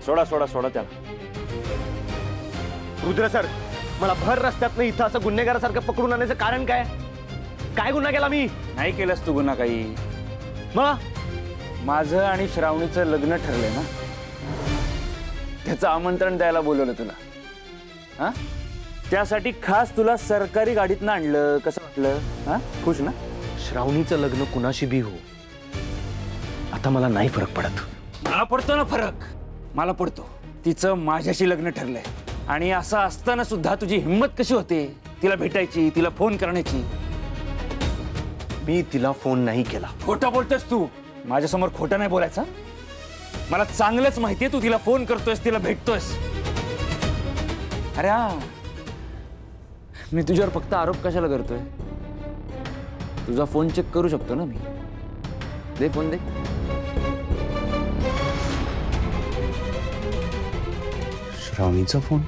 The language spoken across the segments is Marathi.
सोडा सोडा सोडा त्याला. रुद्र सर, मला भर रस्त्यात इथं असं गुन्हेगारासारखं पकडून आणायचं कारण काय? काय गुन्हा केला मी? नाही केलंस तू गुन्हा काही. मग माझं आणि श्रावणीचं लग्न ठरलंय ना, त्याचं आमंत्रण द्यायला बोलवलं तुला. हा, त्यासाठी खास तुला सरकारी गाडीतनं आणलं. कसं वाटलं? हा, खुश ना? श्रावणीचं लग्न कुणाशी बी हो, आता मला नाही फरक पडत. मला पडतो ना फरक, मला पडतो. तिचं माझ्याशी लग्न ठरलंय आणि असं असताना सुद्धा तुझी हिंमत कशी होते तिला भेटायची, तिला फोन करण्याची? मी तिला फोन नाही केला. खोटं बोलतोस तू. माझ्यासमोर खोटं नाही बोलायचं. मला चांगलंच माहितीये तू तिला फोन करतोयस, तिला भेटतोयस. अरे हा, मी तुझ्यावर फक्त आरोप कशाला करतोय? तुझा फोन चेक करू शकतो ना मी. दे फोन, दे. श्रावणीचा फोन?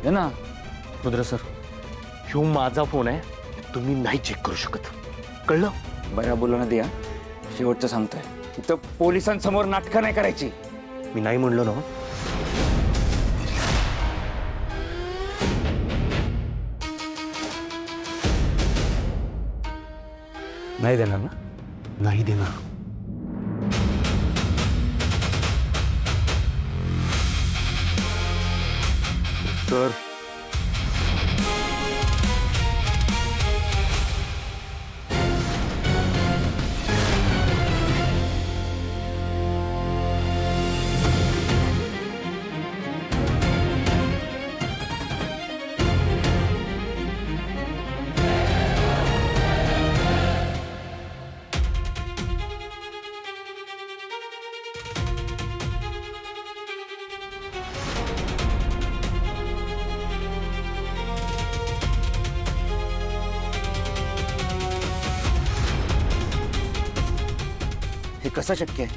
दे ना. रुद्र सर, ह्यो माझा फोन आहे, तुम्ही नाही चेक करू शकत, कळलं? बऱ्या बोलू ना द्या. शेवटचं सांगतोय, इथं पोलिसांसमोर नाटकं नाही करायची. मी नाही म्हणलो ना. नाही देणार ना? नाही देणार. सर, हे कसं शक्य आहे?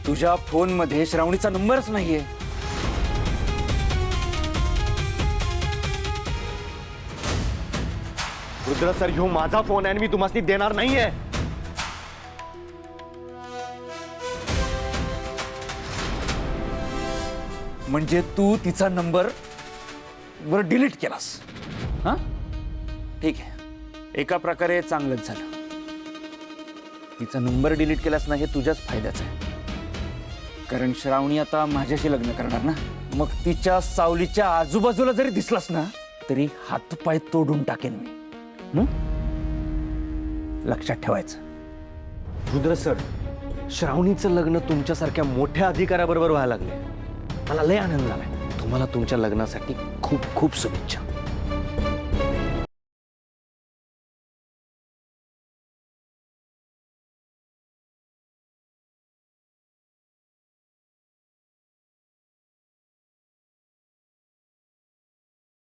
तुझ्या फोन मध्ये श्रावणीचा नंबरच नाहीये. रुद्र सर, ह्यो माझा फोन आहे आणि मी तुम्हाला देणार नाहीये. म्हणजे तू तिचा नंबर वर डिलीट केलास? हा, ठीक आहे. एका प्रकारे चांगलंच झालं. तिचा नंबर डिलीट केलास ना, हे तुझ्याच फायद्याचं आहे. कारण श्रावणी आता माझ्याशी लग्न करणार ना. मग तिच्या सावलीच्या आजूबाजूला जरी दिसलास ना, तरी हातपाय तोडून टाकेन मी. लक्षात ठेवायचं. रुद्र सर, श्रावणीचं लग्न तुमच्यासारख्या मोठ्या अधिकाऱ्याबरोबर व्हायला लागले. मला लय आनंद झालाय. तुम्हाला तुमच्या लग्नासाठी खूप खूप शुभेच्छा.